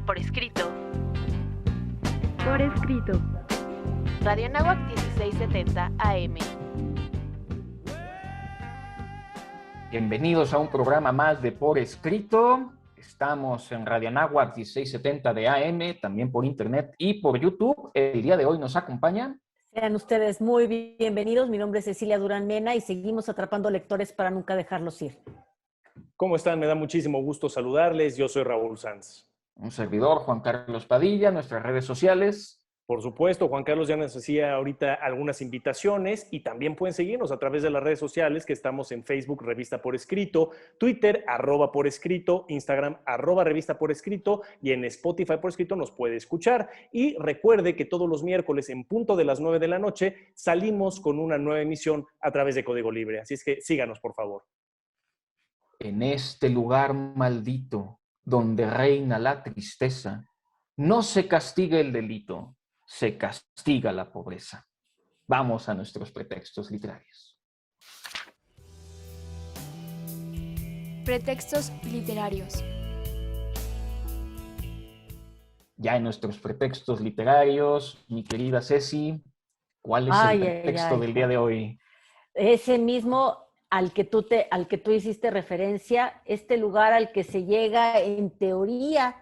por escrito. Por escrito. Radio Anáhuac 1670 AM. Bienvenidos a un programa más de Por Escrito. Estamos en Radio Anáhuac 1670 de AM, también por internet y por YouTube. El día de hoy nos acompaña. Sean ustedes muy bienvenidos. Mi nombre es Cecilia Durán Mena y seguimos atrapando lectores para nunca dejarlos ir. ¿Cómo están? Me da muchísimo gusto saludarles. Yo soy Raúl Sanz. Un servidor, Juan Carlos Padilla, nuestras redes sociales. Por supuesto, Juan Carlos ya nos hacía ahorita algunas invitaciones y también pueden seguirnos a través de las redes sociales que estamos en Facebook, Revista Por Escrito, Twitter, @por escrito, Instagram, @revista por escrito y en Spotify Por Escrito nos puede escuchar. Y recuerde que todos los miércoles en punto de las 9 de la noche salimos con una nueva emisión a través de Código Libre. Así es que síganos, por favor. En este lugar maldito, donde reina la tristeza, no se castiga el delito, se castiga la pobreza. Vamos a nuestros pretextos literarios. Pretextos literarios. Ya en nuestros pretextos literarios, mi querida Ceci, ¿cuál es el pretexto del día de hoy? Ese mismo al que tú hiciste referencia, este lugar al que se llega en teoría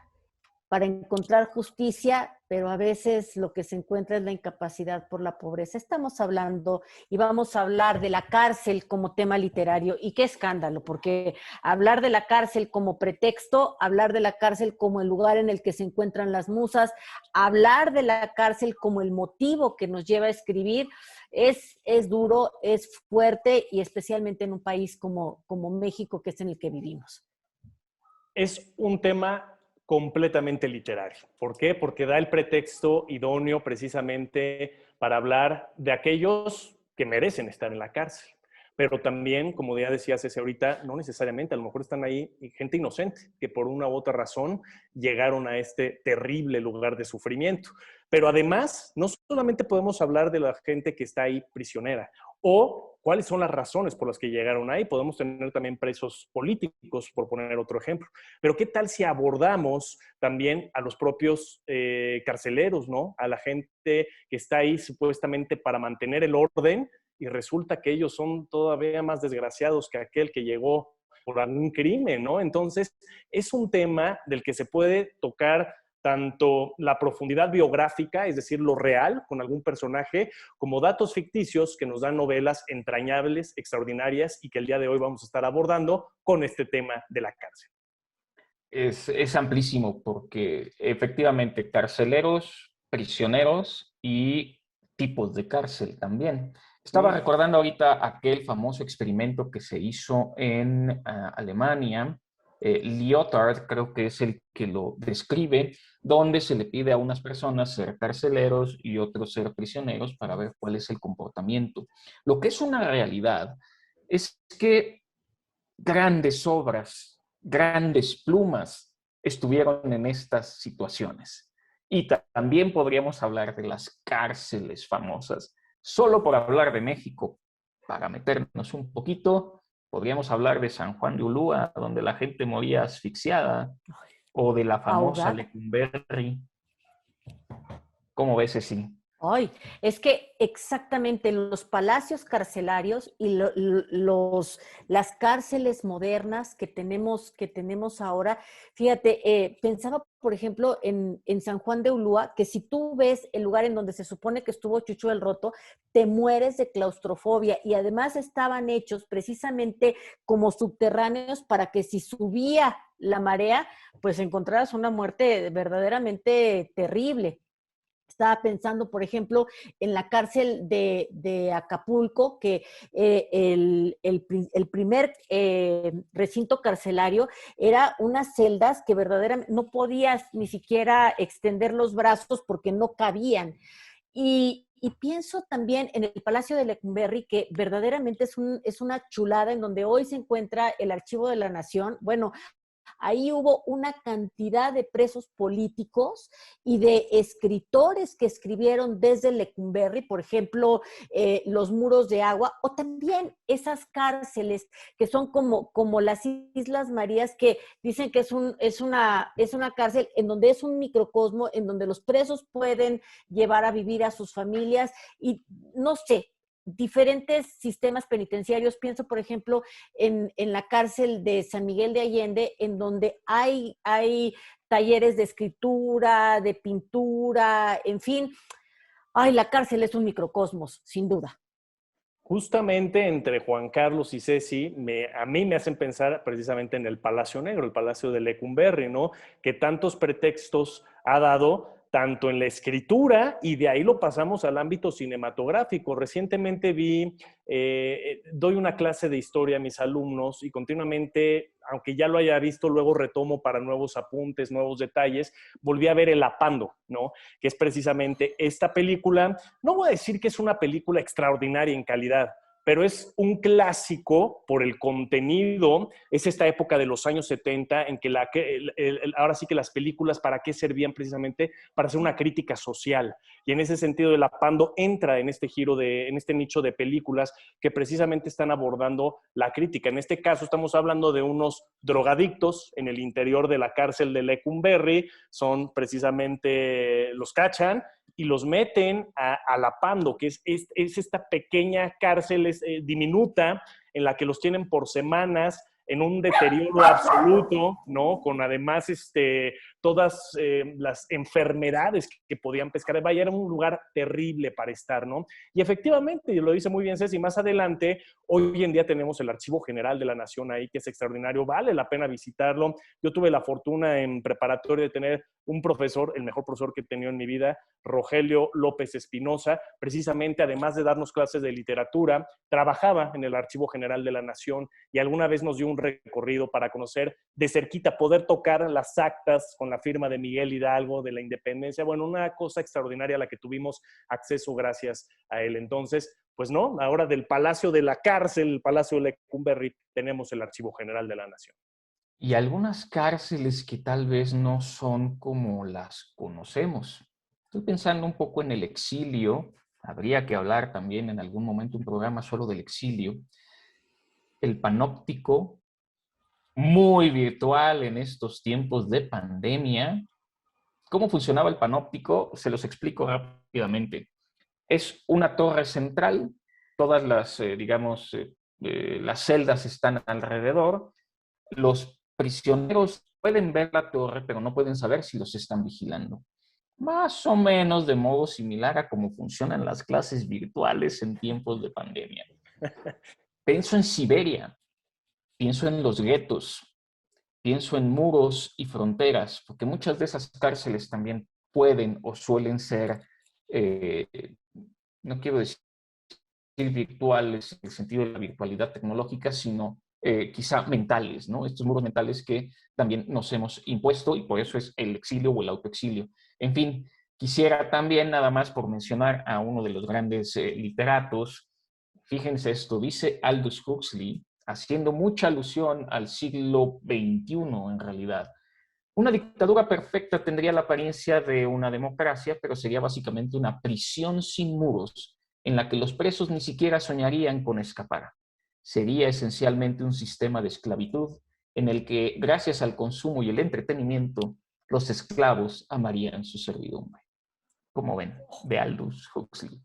para encontrar justicia, pero a veces lo que se encuentra es la incapacidad por la pobreza. Estamos hablando y vamos a hablar de la cárcel como tema literario. Y qué escándalo, porque hablar de la cárcel como pretexto, hablar de la cárcel como el lugar en el que se encuentran las musas, hablar de la cárcel como el motivo que nos lleva a escribir, es duro, es fuerte y especialmente en un país como México, que es en el que vivimos. Es un tema completamente literario. ¿Por qué? Porque da el pretexto idóneo precisamente para hablar de aquellos que merecen estar en la cárcel. Pero también, como ya decía Ceci ahorita, no necesariamente, a lo mejor están ahí gente inocente que por una u otra razón llegaron a este terrible lugar de sufrimiento. Pero además, no solamente podemos hablar de la gente que está ahí prisionera o cuáles son las razones por las que llegaron ahí. Podemos tener también presos políticos, por poner otro ejemplo. Pero ¿qué tal si abordamos también a los propios carceleros, ¿no? A la gente que está ahí supuestamente para mantener el orden y resulta que ellos son todavía más desgraciados que aquel que llegó por algún crimen, ¿no? Entonces, es un tema del que se puede tocar tanto la profundidad biográfica, es decir, lo real con algún personaje, como datos ficticios que nos dan novelas entrañables, extraordinarias y que el día de hoy vamos a estar abordando con este tema de la cárcel. Es amplísimo porque efectivamente carceleros, prisioneros y tipos de cárcel también. Estaba recordando ahorita aquel famoso experimento que se hizo en Alemania. Lyotard creo que es el que lo describe, donde se le pide a unas personas ser carceleros y otros ser prisioneros para ver cuál es el comportamiento. Lo que es una realidad es que grandes obras, grandes plumas estuvieron en estas situaciones. Y también podríamos hablar de las cárceles famosas. Solo por hablar de México, para meternos un poquito, podríamos hablar de San Juan de Ulúa, donde la gente moría asfixiada, o de la famosa Lecumberri. ¿Cómo ves, Ceci? Ay, es que exactamente los palacios carcelarios y las cárceles modernas que tenemos ahora, fíjate, pensaba, por ejemplo, en San Juan de Ulúa, que si tú ves el lugar en donde se supone que estuvo Chucho el Roto, te mueres de claustrofobia y además estaban hechos precisamente como subterráneos para que si subía la marea, pues encontraras una muerte verdaderamente terrible. Estaba pensando, por ejemplo, en la cárcel de Acapulco, que el primer recinto carcelario era unas celdas que verdaderamente no podías ni siquiera extender los brazos porque no cabían. Y pienso también en el Palacio de Lecumberri, que verdaderamente es una chulada en donde hoy se encuentra el Archivo de la Nación. Bueno, ahí hubo una cantidad de presos políticos y de escritores que escribieron desde Lecumberri, por ejemplo, Los Muros de Agua, o también esas cárceles que son como las Islas Marías, que dicen que es una cárcel en donde es un microcosmo, en donde los presos pueden llevar a vivir a sus familias y no sé, diferentes sistemas penitenciarios. Pienso, por ejemplo, en la cárcel de San Miguel de Allende, en donde hay talleres de escritura, de pintura, en fin. Ay, la cárcel es un microcosmos, sin duda. Justamente entre Juan Carlos y Ceci, a mí me hacen pensar precisamente en el Palacio Negro, el Palacio de Lecumberri, ¿no? Que tantos pretextos ha dado, tanto en la escritura, y de ahí lo pasamos al ámbito cinematográfico. Recientemente doy una clase de historia a mis alumnos y continuamente, aunque ya lo haya visto, luego retomo para nuevos apuntes, nuevos detalles, volví a ver El Apando, ¿no? Que es precisamente esta película. No voy a decir que es una película extraordinaria en calidad, pero es un clásico por el contenido. Es esta época de los años 70 en que ahora sí que las películas, ¿para qué servían? Precisamente para hacer una crítica social. Y en ese sentido, El Apando entra en este en este nicho de películas que precisamente están abordando la crítica. En este caso estamos hablando de unos drogadictos en el interior de la cárcel de Lecumberri. Son precisamente, los cachan y los meten a La Pando, que es esta pequeña cárcel diminuta en la que los tienen por semanas en un deterioro absoluto, ¿no? Con además todas las enfermedades que podían pescar. Vaya, era un lugar terrible para estar, ¿no? Y efectivamente, y lo dice muy bien Ceci, más adelante, hoy en día tenemos el Archivo General de la Nación ahí, que es extraordinario, vale la pena visitarlo. Yo tuve la fortuna en preparatoria de tener un profesor, el mejor profesor que he tenido en mi vida, Rogelio López Espinosa, precisamente, además de darnos clases de literatura, trabajaba en el Archivo General de la Nación y alguna vez nos dio un recorrido para conocer de cerquita, poder tocar las actas con la firma de Miguel Hidalgo de la independencia. Bueno, una cosa extraordinaria a la que tuvimos acceso gracias a él. Entonces, pues no, ahora del Palacio de la Cárcel, el Palacio de Lecumberri, tenemos el Archivo General de la Nación. Y algunas cárceles que tal vez no son como las conocemos. Estoy pensando un poco en el exilio. Habría que hablar también en algún momento un programa solo del exilio. El panóptico, muy virtual en estos tiempos de pandemia. ¿Cómo funcionaba el panóptico? Se los explico rápidamente. Es una torre central, todas las, las celdas están alrededor. Los prisioneros pueden ver la torre, pero no pueden saber si los están vigilando. Más o menos de modo similar a cómo funcionan las clases virtuales en tiempos de pandemia. Pienso en Siberia, pienso en los guetos, pienso en muros y fronteras, porque muchas de esas cárceles también pueden o suelen ser, no quiero decir virtuales en el sentido de la virtualidad tecnológica, sino quizá mentales, ¿no? Estos muros mentales que también nos hemos impuesto y por eso es el exilio o el autoexilio. En fin, quisiera también, nada más por mencionar a uno de los grandes literatos, fíjense esto, dice Aldous Huxley, haciendo mucha alusión al siglo XXI en realidad. Una dictadura perfecta tendría la apariencia de una democracia, pero sería básicamente una prisión sin muros, en la que los presos ni siquiera soñarían con escapar. Sería esencialmente un sistema de esclavitud en el que, gracias al consumo y el entretenimiento, los esclavos amarían su servidumbre. Como ven, de Aldous Huxley.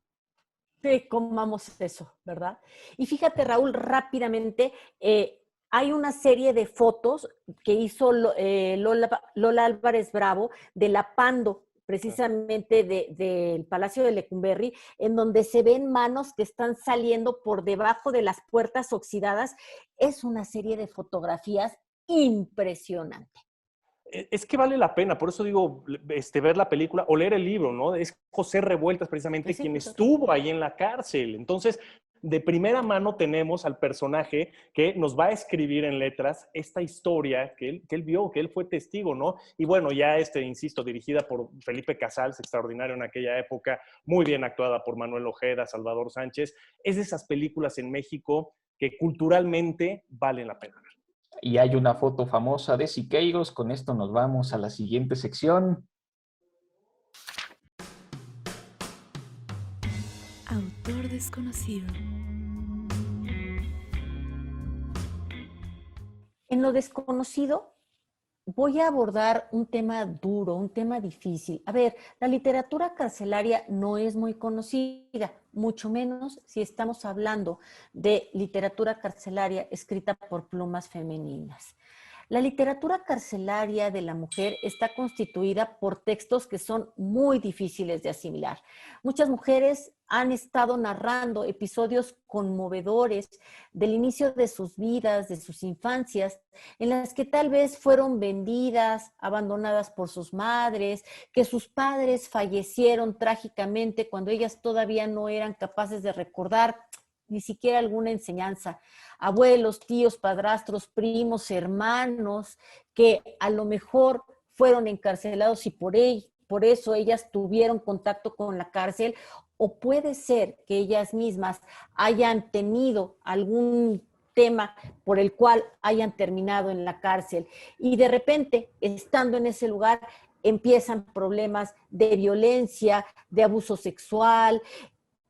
Sí, comamos eso, ¿verdad? Y fíjate, Raúl, rápidamente, hay una serie de fotos que hizo Lola Álvarez Bravo de La Pando, precisamente del Palacio de Lecumberri, en donde se ven manos que están saliendo por debajo de las puertas oxidadas. Es una serie de fotografías impresionante. Es que vale la pena, por eso digo, ver la película o leer el libro, ¿no? Es José Revueltas precisamente quien estuvo ahí en la cárcel. Entonces, de primera mano tenemos al personaje que nos va a escribir en letras esta historia que él vio, que él fue testigo, ¿no? Y bueno, ya insisto, dirigida por Felipe Casals, extraordinario en aquella época, muy bien actuada por Manuel Ojeda, Salvador Sánchez. Es de esas películas en México que culturalmente valen la pena ver. Y hay una foto famosa de Siqueiros. Con esto nos vamos a la siguiente sección. Autor desconocido. En lo desconocido voy a abordar un tema duro, un tema difícil. A ver, la literatura carcelaria no es muy conocida, mucho menos si estamos hablando de literatura carcelaria escrita por plumas femeninas. La literatura carcelaria de la mujer está constituida por textos que son muy difíciles de asimilar. Muchas mujeres han estado narrando episodios conmovedores del inicio de sus vidas, de sus infancias, en las que tal vez fueron vendidas, abandonadas por sus madres, que sus padres fallecieron trágicamente cuando ellas todavía no eran capaces de recordar ni siquiera alguna enseñanza. Abuelos, tíos, padrastros, primos, hermanos, que a lo mejor fueron encarcelados y por eso ellas tuvieron contacto con la cárcel, o puede ser que ellas mismas hayan tenido algún tema por el cual hayan terminado en la cárcel y de repente, estando en ese lugar, empiezan problemas de violencia, de abuso sexual,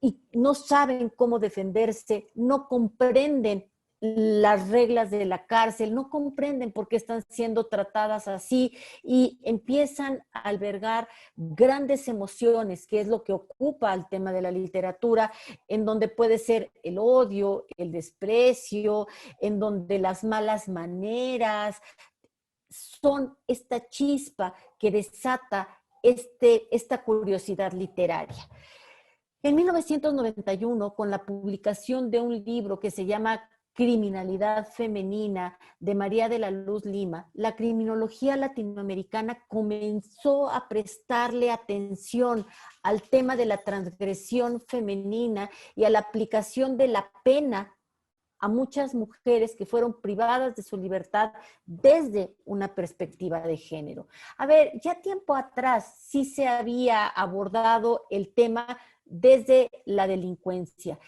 y no saben cómo defenderse, no comprenden las reglas de la cárcel, no comprenden por qué están siendo tratadas así y empiezan a albergar grandes emociones, que es lo que ocupa el tema de la literatura, en donde puede ser el odio, el desprecio, en donde las malas maneras son esta chispa que desata esta curiosidad literaria. En 1991, con la publicación de un libro que se llama Criminalidad Femenina de María de la Luz Lima, la criminología latinoamericana comenzó a prestarle atención al tema de la transgresión femenina y a la aplicación de la pena a muchas mujeres que fueron privadas de su libertad desde una perspectiva de género. A ver, ya tiempo atrás sí se había abordado el tema desde la delincuencia,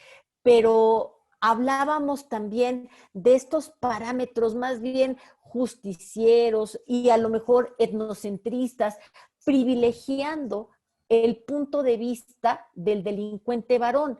pero hablábamos también de estos parámetros más bien justicieros y a lo mejor etnocentristas, privilegiando el punto de vista del delincuente varón.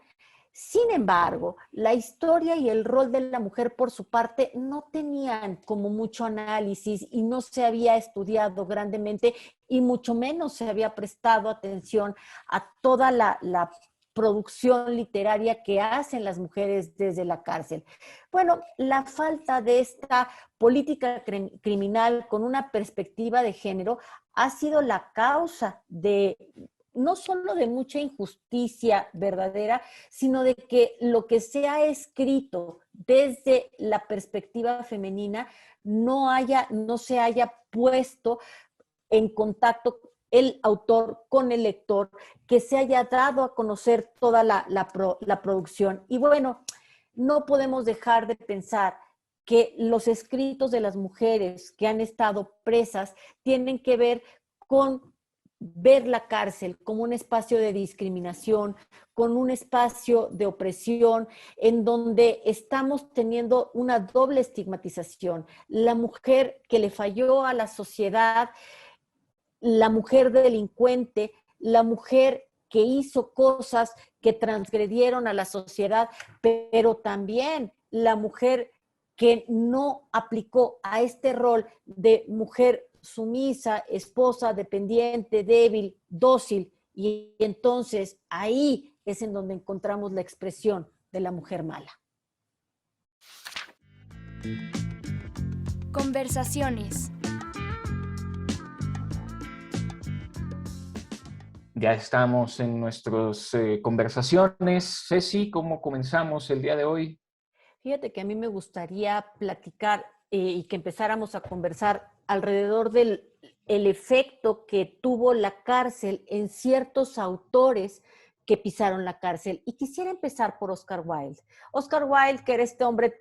Sin embargo, la historia y el rol de la mujer por su parte no tenían como mucho análisis y no se había estudiado grandemente y mucho menos se había prestado atención a toda la producción literaria que hacen las mujeres desde la cárcel. Bueno, la falta de esta política criminal con una perspectiva de género ha sido la causa de no solo de mucha injusticia verdadera, sino de que lo que se ha escrito desde la perspectiva femenina no se haya puesto en contacto el autor con el lector, que se haya dado a conocer toda la producción. Y bueno, no podemos dejar de pensar que los escritos de las mujeres que han estado presas tienen que ver con ver la cárcel como un espacio de discriminación, con un espacio de opresión, en donde estamos teniendo una doble estigmatización. La mujer que le falló a la sociedad, la mujer delincuente, la mujer que hizo cosas que transgredieron a la sociedad, pero también la mujer que no aplicó a este rol de mujer sumisa, esposa, dependiente, débil, dócil. Y entonces ahí es en donde encontramos la expresión de la mujer mala. Conversaciones. Ya estamos en nuestras conversaciones. Ceci, ¿cómo comenzamos el día de hoy? Fíjate que a mí me gustaría platicar y que empezáramos a conversar alrededor del el efecto que tuvo la cárcel en ciertos autores que pisaron la cárcel. Y quisiera empezar por Oscar Wilde. Oscar Wilde, que era este hombre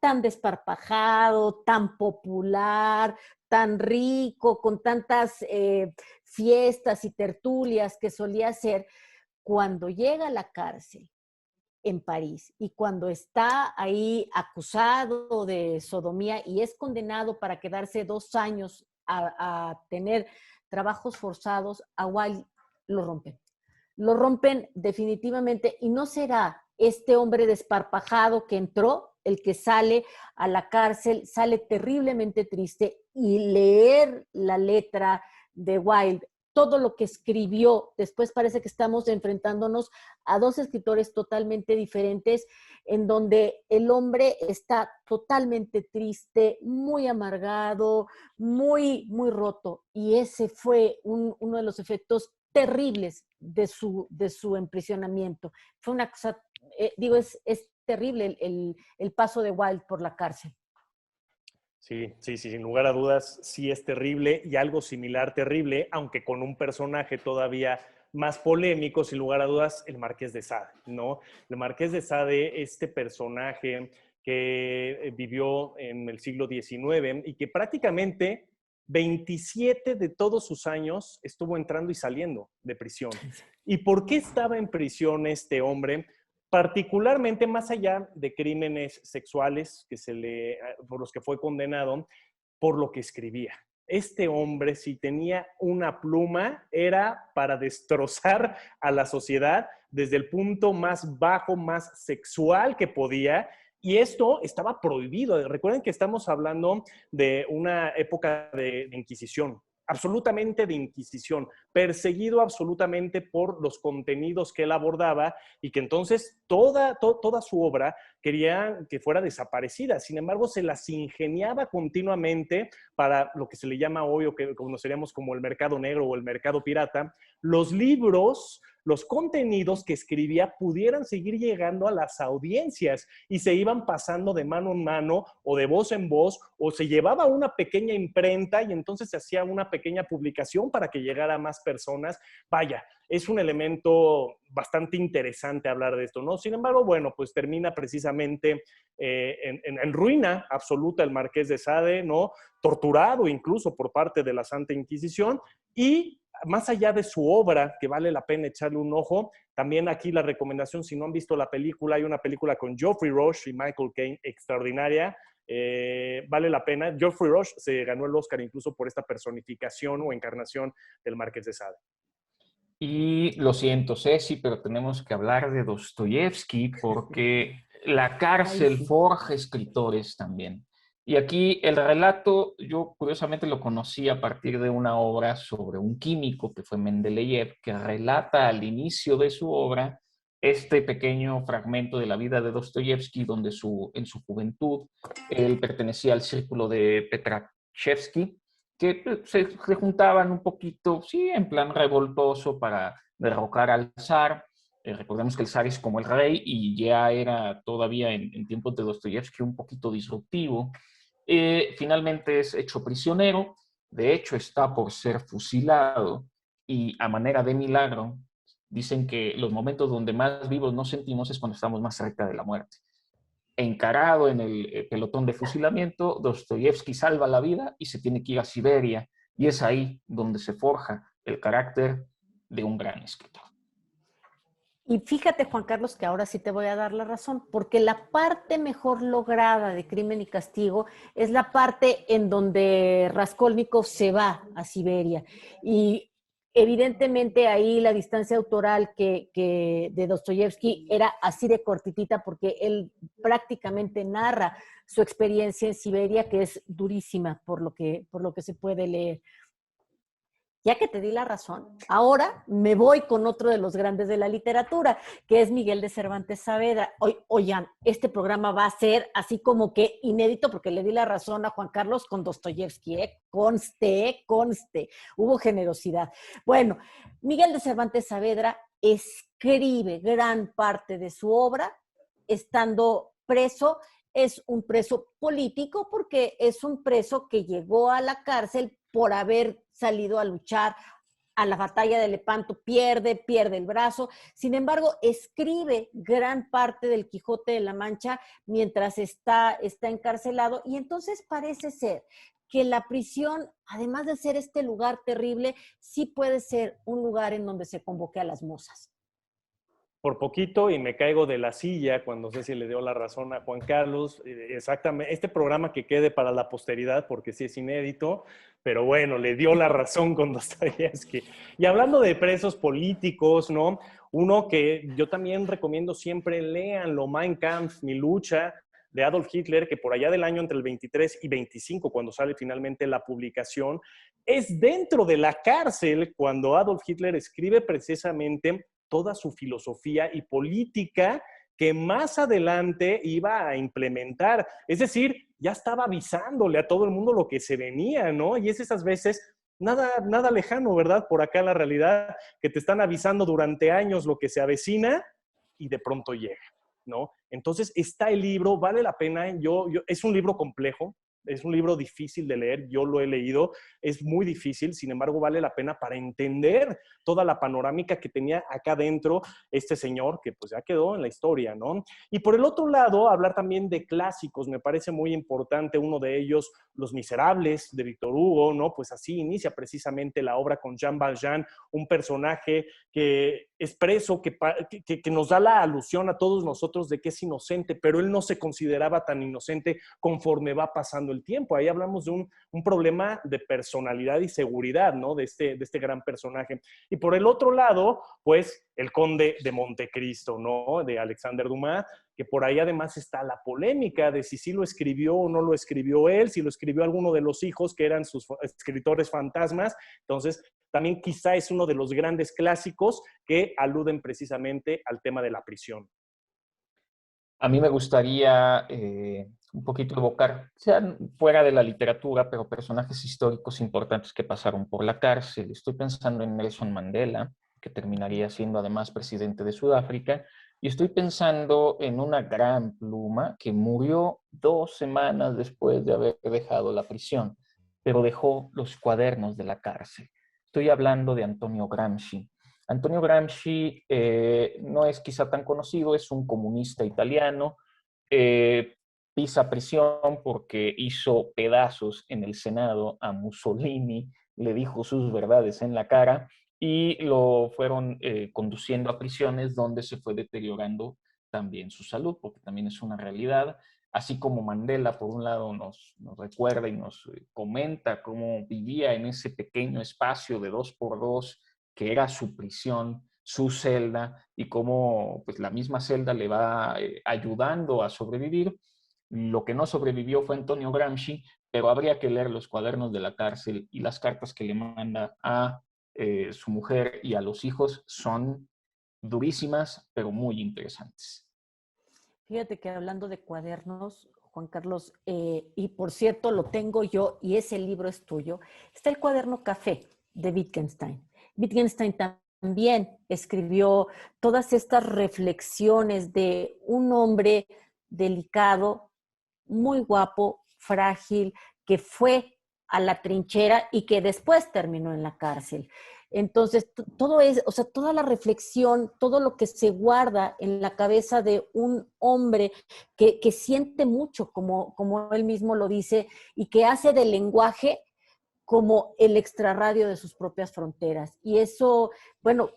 tan desparpajado, tan popular, tan rico, con tantas fiestas y tertulias que solía hacer, cuando llega a la cárcel en París. Y cuando está ahí acusado de sodomía y es condenado para quedarse 2 años a tener trabajos forzados, a Wilde lo rompen. Lo rompen definitivamente y no será este hombre desparpajado que entró el que sale a la cárcel, sale terriblemente triste, y leer la letra de Wilde, todo lo que escribió, después parece que estamos enfrentándonos a 2 escritores totalmente diferentes, en donde el hombre está totalmente triste, muy amargado, muy, muy roto, y ese fue uno de los efectos terribles de su emprisionamiento. Fue una cosa, es terrible el paso de Wilde por la cárcel. Sí, sí, sí, sin lugar a dudas, sí es terrible, y algo similar terrible, aunque con un personaje todavía más polémico, sin lugar a dudas, el Marqués de Sade, ¿no? El Marqués de Sade, este personaje que vivió en el siglo XIX y que prácticamente 27 de todos sus años estuvo entrando y saliendo de prisión. ¿Y por qué estaba en prisión este hombre? Particularmente, más allá de crímenes sexuales por los que fue condenado, por lo que escribía. Este hombre, si tenía una pluma, era para destrozar a la sociedad desde el punto más bajo, más sexual que podía, y esto estaba prohibido. Recuerden que estamos hablando de una época de Inquisición, absolutamente de Inquisición, perseguido absolutamente por los contenidos que él abordaba, y que entonces toda su obra quería que fuera desaparecida. Sin embargo, se las ingeniaba continuamente para lo que se le llama hoy, o que conoceríamos como el mercado negro o el mercado pirata. Los libros, los contenidos que escribía pudieran seguir llegando a las audiencias, y se iban pasando de mano en mano o de voz en voz, o se llevaba a una pequeña imprenta y entonces se hacía una pequeña publicación para que llegara a más personas. Vaya, es un elemento bastante interesante hablar de esto, ¿no? Sin embargo, bueno, pues termina precisamente en ruina absoluta el Marqués de Sade, ¿no? Torturado incluso por parte de la Santa Inquisición. Y más allá de su obra, que vale la pena echarle un ojo, también aquí la recomendación, si no han visto la película, hay una película con Geoffrey Rush y Michael Caine extraordinaria. Vale la pena. Geoffrey Rush se ganó el Oscar incluso por esta personificación o encarnación del Marqués de Sade. Y lo siento, Ceci, pero tenemos que hablar de Dostoyevsky porque la cárcel Sí. forja escritores también. Y aquí el relato, yo curiosamente lo conocí a partir de una obra sobre un químico que fue Mendeleev, que relata al inicio de su obra este pequeño fragmento de la vida de Dostoyevsky, donde en su juventud él pertenecía al círculo de Petrachevsky, que se juntaban un poquito, sí, en plan revoltoso para derrocar al zar. Recordemos que el zar es como el rey y ya era todavía en tiempos de Dostoyevsky un poquito disruptivo. Finalmente es hecho prisionero, de hecho está por ser fusilado, y a manera de milagro dicen que los momentos donde más vivos nos sentimos es cuando estamos más cerca de la muerte. Encarado en el pelotón de fusilamiento, Dostoyevsky salva la vida y se tiene que ir a Siberia, y es ahí donde se forja el carácter de un gran escritor. Y fíjate, Juan Carlos, que ahora sí te voy a dar la razón, porque la parte mejor lograda de Crimen y Castigo es la parte en donde Raskolnikov se va a Siberia. Y evidentemente ahí la distancia autoral que de Dostoyevsky era así de cortitita, porque él prácticamente narra su experiencia en Siberia, que es durísima por lo que se puede leer. Ya que te di la razón, ahora me voy con otro de los grandes de la literatura, que es Miguel de Cervantes Saavedra. Oigan, este programa va a ser así como que inédito, porque le di la razón a Juan Carlos con Dostoyevsky, ¿eh? Conste. Hubo generosidad. Bueno, Miguel de Cervantes Saavedra escribe gran parte de su obra estando preso. Es un preso político porque es un preso que llegó a la cárcel por haber salido a luchar a la batalla de Lepanto, pierde el brazo. Sin embargo, escribe gran parte del Quijote de la Mancha mientras está encarcelado, y entonces parece ser que la prisión, además de ser este lugar terrible, sí puede ser un lugar en donde se convoque a las musas. por poquito y me caigo de la silla cuando Ceci le dio la razón a Juan Carlos. Exactamente, este programa que quede para la posteridad, porque sí es inédito, pero bueno, le dio la razón con Dostoyevsky. Y hablando de presos políticos, ¿no? Uno que yo también recomiendo siempre leanlo, Mein Kampf, Mi lucha, de Adolf Hitler, que por allá del año entre el 23 y 25, cuando sale finalmente la publicación, es dentro de la cárcel cuando Adolf Hitler escribe precisamente toda su filosofía y política que más adelante iba a implementar. Es decir, ya estaba avisándole a todo el mundo lo que se venía, ¿no? Y es esas veces nada lejano, ¿verdad? Por acá la realidad, que te están avisando durante años lo que se avecina y de pronto llega, ¿no? Entonces está el libro, vale la pena. Es un libro complejo, es un libro difícil de leer, yo lo he leído, es muy difícil, sin embargo vale la pena para entender toda la panorámica que tenía acá dentro este señor, que pues ya quedó en la historia, ¿no? Y por el otro lado, hablar también de clásicos, me parece muy importante, uno de ellos, Los Miserables, de Víctor Hugo, ¿no? Pues así inicia precisamente la obra con Jean Valjean, un personaje que es preso, que nos da la alusión a todos nosotros de que es inocente, pero él no se consideraba tan inocente conforme va pasando el tiempo. Ahí hablamos de un problema de personalidad y seguridad, ¿no? De este gran personaje. Y por el otro lado, pues, El Conde de Montecristo, ¿no? De Alexander Dumas, que por ahí además está la polémica de si sí lo escribió o no lo escribió él, si lo escribió alguno de los hijos que eran sus escritores fantasmas. Entonces, también quizá es uno de los grandes clásicos que aluden precisamente al tema de la prisión. A mí me gustaría un poquito evocar, sean fuera de la literatura, pero personajes históricos importantes que pasaron por la cárcel. Estoy pensando en Nelson Mandela, que terminaría siendo además presidente de Sudáfrica, y estoy pensando en una gran pluma que murió 2 semanas después de haber dejado la prisión, pero dejó los cuadernos de la cárcel. Estoy hablando de Antonio Gramsci. Antonio Gramsci no es quizá tan conocido, es un comunista italiano, pisa prisión porque hizo pedazos en el Senado a Mussolini, le dijo sus verdades en la cara y lo fueron conduciendo a prisiones donde se fue deteriorando también su salud, porque también es una realidad. Así como Mandela, por un lado, nos recuerda y nos comenta cómo vivía en ese pequeño espacio de 2x2 que era su prisión, su celda, y cómo pues, la misma celda le va ayudando a sobrevivir. Lo que no sobrevivió fue Antonio Gramsci, pero habría que leer los cuadernos de la cárcel y las cartas que le manda a su mujer y a los hijos son durísimas, pero muy interesantes. Fíjate que hablando de cuadernos, Juan Carlos, y por cierto lo tengo yo y ese libro es tuyo, está el cuaderno Café de Wittgenstein. Wittgenstein también escribió todas estas reflexiones de un hombre delicado, muy guapo, frágil, que fue a la trinchera y que después terminó en la cárcel. Entonces, todo es, o sea, toda la reflexión, todo lo que se guarda en la cabeza de un hombre que siente mucho, como él mismo lo dice, y que hace del lenguaje como el extrarradio de sus propias fronteras. Y eso, bueno,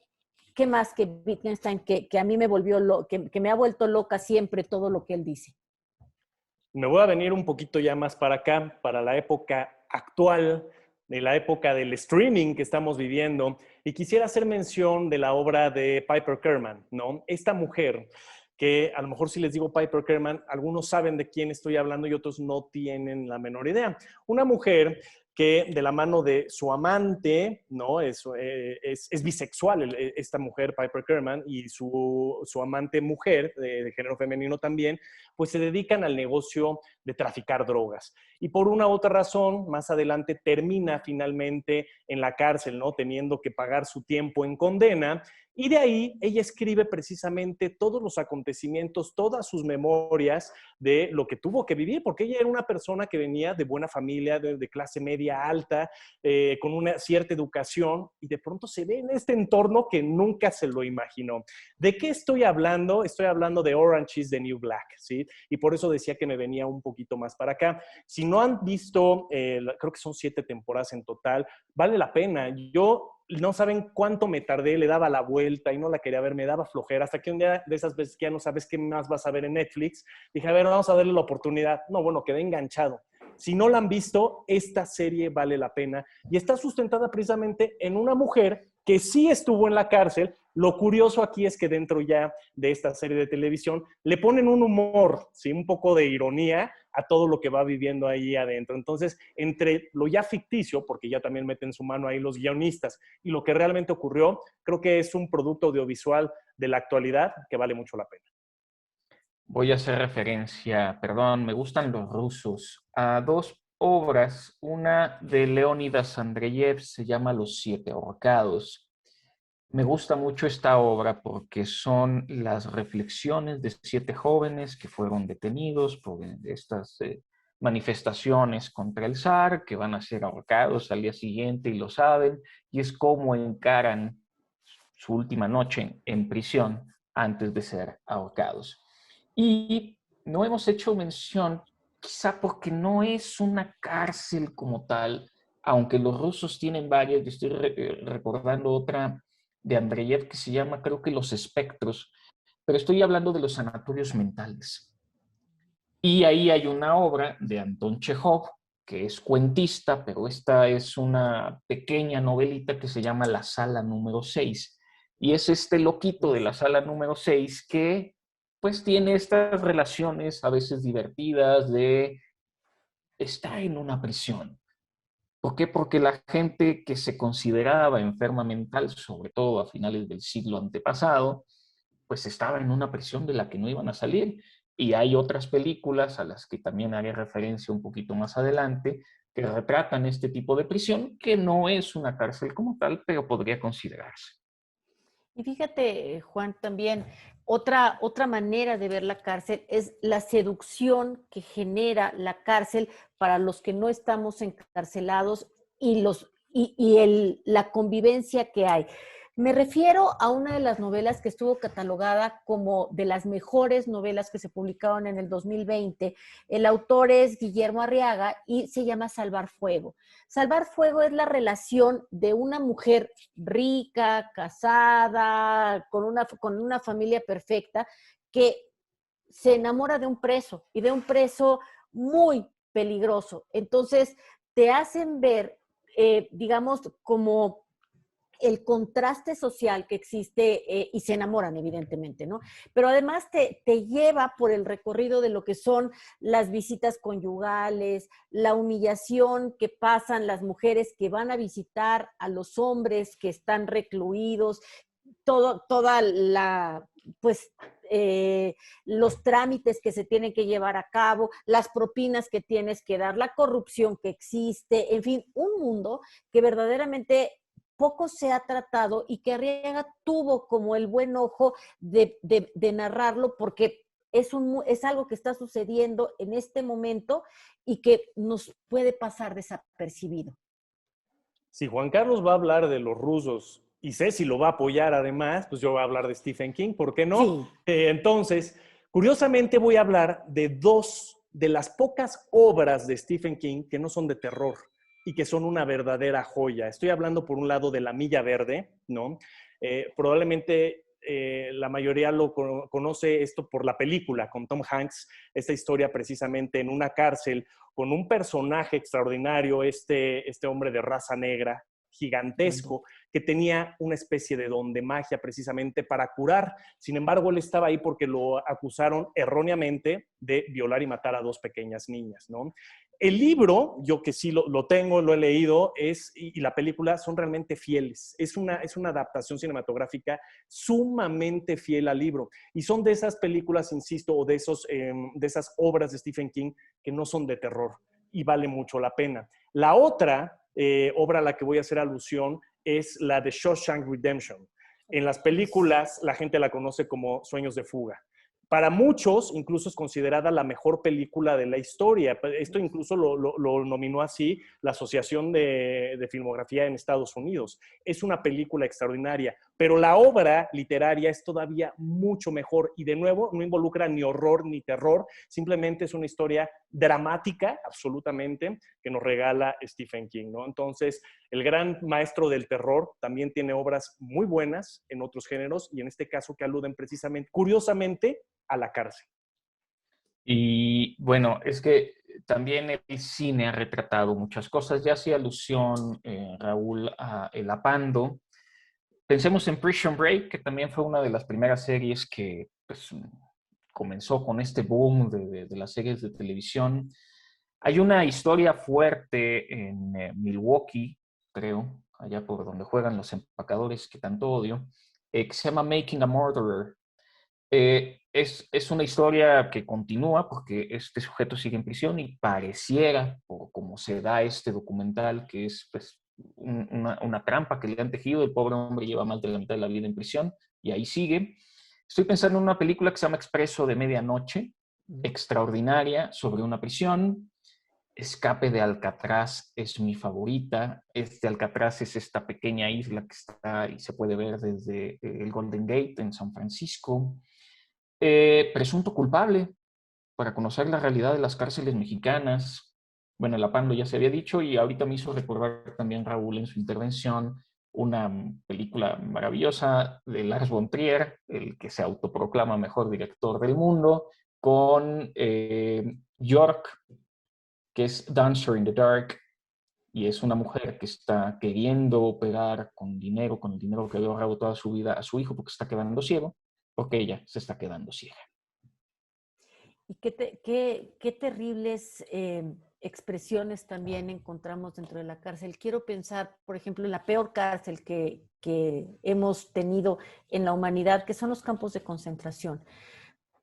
¿qué más que Wittgenstein, que a mí me volvió, que me ha vuelto loca siempre todo lo que él dice? Me voy a venir un poquito ya más para acá, para la época actual, de la época del streaming que estamos viviendo, y quisiera hacer mención de la obra de Piper Kerman, ¿no? Esta mujer que a lo mejor si les digo Piper Kerman, algunos saben de quién estoy hablando y otros no tienen la menor idea. Una mujer que de la mano de su amante, ¿no? Es bisexual esta mujer, Piper Kerman, y su amante mujer, de género femenino también, pues se dedican al negocio de traficar drogas. Y por una u otra razón, más adelante termina finalmente en la cárcel, ¿no? Teniendo que pagar su tiempo en condena. Y de ahí ella escribe precisamente todos los acontecimientos, todas sus memorias de lo que tuvo que vivir, porque ella era una persona que venía de buena familia, de clase media media alta, con una cierta educación, y de pronto se ve en este entorno que nunca se lo imaginó. ¿De qué estoy hablando? Estoy hablando de Orange is the New Black, ¿sí? Y por eso decía que me venía un poquito más para acá. Si no han visto, creo que son 7 temporadas en total, vale la pena. Yo no saben cuánto me tardé, le daba la vuelta y no la quería ver, me daba flojera, hasta que un día de esas veces que ya no sabes qué más vas a ver en Netflix, dije, a ver, vamos a darle la oportunidad. No, bueno, quedé enganchado. Si no la han visto, esta serie vale la pena y está sustentada precisamente en una mujer que sí estuvo en la cárcel. Lo curioso aquí es que dentro ya de esta serie de televisión le ponen un humor, ¿sí? Un poco de ironía a todo lo que va viviendo ahí adentro. Entonces, entre lo ya ficticio, porque ya también meten su mano ahí los guionistas, y lo que realmente ocurrió, creo que es un producto audiovisual de la actualidad que vale mucho la pena. Voy a hacer referencia, perdón, me gustan los rusos, a 2 obras. Una de Leónidas Andreyev se llama Los 7 ahorcados. Me gusta mucho esta obra porque son las reflexiones de 7 jóvenes que fueron detenidos por estas manifestaciones contra el zar, que van a ser ahorcados al día siguiente y lo saben, y es cómo encaran su última noche en prisión antes de ser ahorcados. Y no hemos hecho mención, quizá porque no es una cárcel como tal, aunque los rusos tienen varias. Yo estoy recordando otra de Andreyev que se llama, creo que Los Espectros, pero estoy hablando de los sanatorios mentales. Y ahí hay una obra de Anton Chekhov, que es cuentista, pero esta es una pequeña novelita que se llama La Sala número 6. Y es este loquito de la sala número 6 que pues tiene estas relaciones a veces divertidas de estar en una prisión. ¿Por qué? Porque la gente que se consideraba enferma mental, sobre todo a finales del siglo antepasado, pues estaba en una prisión de la que no iban a salir. Y hay otras películas a las que también haré referencia un poquito más adelante, que retratan este tipo de prisión, que no es una cárcel como tal, pero podría considerarse. Y fíjate, Juan, también otra manera de ver la cárcel es la seducción que genera la cárcel para los que no estamos encarcelados y la convivencia que hay. Me refiero a una de las novelas que estuvo catalogada como de las mejores novelas que se publicaron en el 2020. El autor es Guillermo Arriaga y se llama Salvar Fuego. Salvar Fuego es la relación de una mujer rica, casada, con una familia perfecta, que se enamora de un preso y de un preso muy peligroso. Entonces, te hacen ver, digamos, como el contraste social que existe y se enamoran, evidentemente, ¿no? Pero además te lleva por el recorrido de lo que son las visitas conyugales, la humillación que pasan las mujeres que van a visitar a los hombres que están recluidos, toda la, pues, los trámites que se tienen que llevar a cabo, las propinas que tienes que dar, la corrupción que existe, en fin, un mundo que verdaderamente poco se ha tratado y que Arriaga tuvo como el buen ojo de narrarlo, porque es algo que está sucediendo en este momento y que nos puede pasar desapercibido. Si Juan Carlos va a hablar de los rusos y sé si lo va a apoyar además, pues yo voy a hablar de Stephen King, ¿por qué no? Sí. Entonces, curiosamente voy a hablar de 2 de las pocas obras de Stephen King que no son de terror y que son una verdadera joya. Estoy hablando por un lado de La Milla Verde, ¿no? Probablemente la mayoría lo conoce esto por la película con Tom Hanks, esta historia precisamente en una cárcel con un personaje extraordinario, este hombre de raza negra, gigantesco, que tenía una especie de don de magia precisamente para curar. Sin embargo, él estaba ahí porque lo acusaron erróneamente de violar y matar a 2 pequeñas niñas, ¿no? El libro, yo que sí lo tengo, lo he leído, y la película son realmente fieles. Es una adaptación cinematográfica sumamente fiel al libro. Y son de esas películas, insisto, o de esas obras de Stephen King que no son de terror y vale mucho la pena. La otra obra a la que voy a hacer alusión es la de Shawshank Redemption. En las películas la gente la conoce como Sueños de Fuga. para muchos incluso es considerada la mejor película de la historia. Esto incluso lo nominó así la Asociación de Filmografía en Estados Unidos. Es una película extraordinaria, pero la obra literaria es todavía mucho mejor y de nuevo no involucra ni horror ni terror, simplemente es una historia dramática, absolutamente, que nos regala Stephen King, ¿no? Entonces, el gran maestro del terror también tiene obras muy buenas en otros géneros y en este caso que aluden precisamente, curiosamente, a la cárcel. Y bueno, es que también el cine ha retratado muchas cosas. Ya hacía alusión, Raúl, a El Apando. Pensemos en Prison Break, que también fue una de las primeras series que pues, comenzó con este boom de las series de televisión. Hay una historia fuerte en Milwaukee, creo, allá por donde juegan los empacadores que tanto odio, que se llama Making a Murderer. Es una historia que continúa porque este sujeto sigue en prisión y pareciera, por como se da este documental, que es pues, una trampa que le han tejido. El pobre hombre lleva más de la mitad de la vida en prisión y ahí sigue. Estoy pensando en una película que se llama Expreso de Medianoche, extraordinaria, sobre una prisión. Escape de Alcatraz es mi favorita. Alcatraz es esta pequeña isla que está y se puede ver desde el Golden Gate en San Francisco. Presunto culpable, para conocer la realidad de las cárceles mexicanas. Bueno, El Apando ya se había dicho y ahorita me hizo recordar también Raúl en su intervención una película maravillosa de Lars von Trier, el que se autoproclama mejor director del mundo, con York, que es Dancer in the Dark, y es una mujer que está queriendo operar con el dinero que había ahorrado toda su vida a su hijo porque está quedando ciego, porque ella se está quedando ciega. Y qué terribles expresiones también encontramos dentro de la cárcel. Quiero pensar, por ejemplo, en la peor cárcel que hemos tenido en la humanidad, que son los campos de concentración.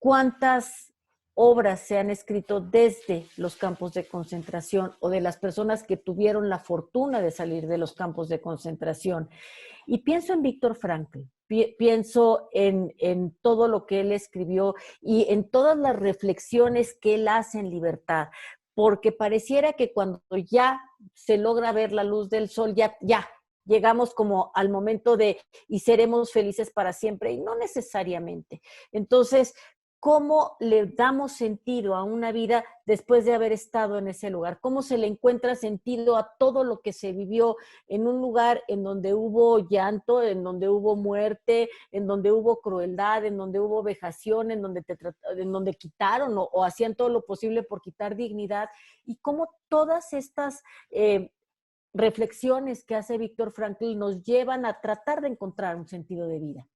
¿Cuántas obras se han escrito desde los campos de concentración o de las personas que tuvieron la fortuna de salir de los campos de concentración? Y pienso en Víctor Frankl, pienso en todo lo que él escribió y en todas las reflexiones que él hace en Libertad, porque pareciera que cuando ya se logra ver la luz del sol, ya llegamos como al momento de y seremos felices para siempre, y no necesariamente. Entonces, ¿cómo le damos sentido a una vida después de haber estado en ese lugar? ¿Cómo se le encuentra sentido a todo lo que se vivió en un lugar en donde hubo llanto, en donde hubo muerte, en donde hubo crueldad, en donde hubo vejación, en donde quitaron o hacían todo lo posible por quitar dignidad? Y cómo todas estas reflexiones que hace Víctor Frankl nos llevan a tratar de encontrar un sentido de vida.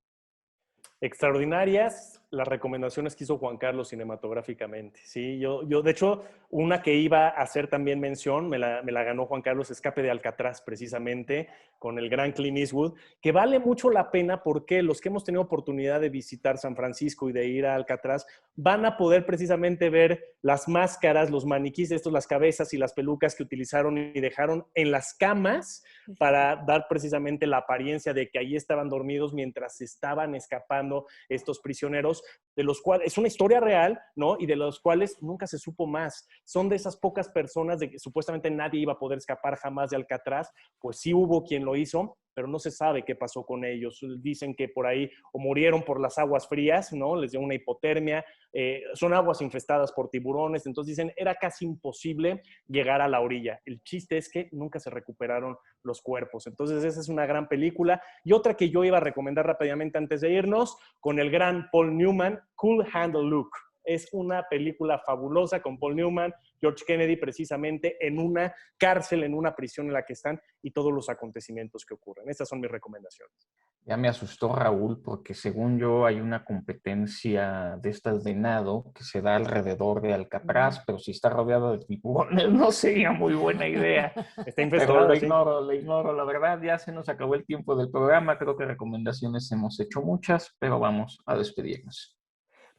Extraordinarias las recomendaciones que hizo Juan Carlos cinematográficamente. Sí, yo de hecho, una que iba a hacer también mención, me la ganó Juan Carlos, Escape de Alcatraz, precisamente, con el gran Clint Eastwood, que vale mucho la pena porque los que hemos tenido oportunidad de visitar San Francisco y de ir a Alcatraz van a poder precisamente ver las máscaras, los maniquís, las cabezas y las pelucas que utilizaron y dejaron en las camas para dar precisamente la apariencia de que ahí estaban dormidos mientras estaban escapando estos prisioneros, de los cuales es una historia real, ¿no? Y de los cuales nunca se supo más. Son de esas pocas personas de que supuestamente nadie iba a poder escapar jamás de Alcatraz, pues sí hubo quien lo hizo, pero no se sabe qué pasó con ellos. Dicen que por ahí o murieron por las aguas frías, ¿no? Les dio una hipotermia, son aguas infestadas por tiburones, entonces dicen, era casi imposible llegar a la orilla. El chiste es que nunca se recuperaron los cuerpos. Entonces esa es una gran película. Y otra que yo iba a recomendar rápidamente antes de irnos, con el gran Paul Newman, Cool Hand Luke. Es una película fabulosa con Paul Newman, George Kennedy, precisamente en una cárcel, en una prisión en la que están y todos los acontecimientos que ocurren. Estas son mis recomendaciones. Ya me asustó Raúl porque según yo hay una competencia de estas de nado que se da alrededor de Alcatraz, pero si está rodeado de tiburones no sería muy buena idea. Está infestada, Pero ¿sí? lo ignoro. La verdad ya se nos acabó el tiempo del programa. Creo que recomendaciones hemos hecho muchas, pero vamos a despedirnos.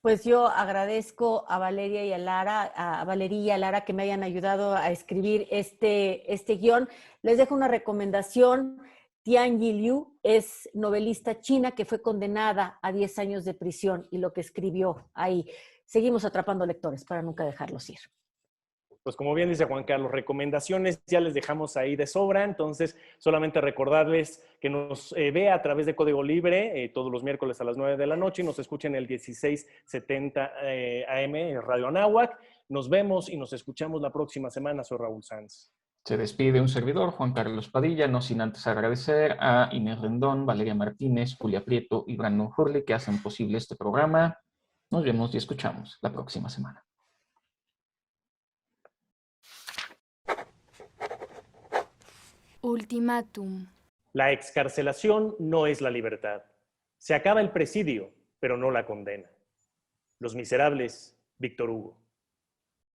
Pues yo agradezco a Valeria y a Lara que me hayan ayudado a escribir este guión. Les dejo una recomendación Tianyi Liu es novelista china que fue condenada a 10 años de prisión y lo que escribió ahí. Seguimos atrapando lectores para nunca dejarlos ir. Pues como bien dice Juan Carlos, recomendaciones ya les dejamos ahí de sobra, entonces solamente recordarles que nos vea a través de Código Libre todos los miércoles a las 9 de la noche y nos escuchen el 1670 AM en Radio Anáhuac. Nos vemos y nos escuchamos la próxima semana. Soy Raúl Sanz. Se despide un servidor, Juan Carlos Padilla, no sin antes agradecer a Inés Rendón, Valeria Martínez, Julia Prieto y Brandon Hurley que hacen posible este programa. Nos vemos y escuchamos la próxima semana. Ultimátum. La excarcelación no es la libertad. Se acaba el presidio, pero no la condena. Los Miserables, Víctor Hugo.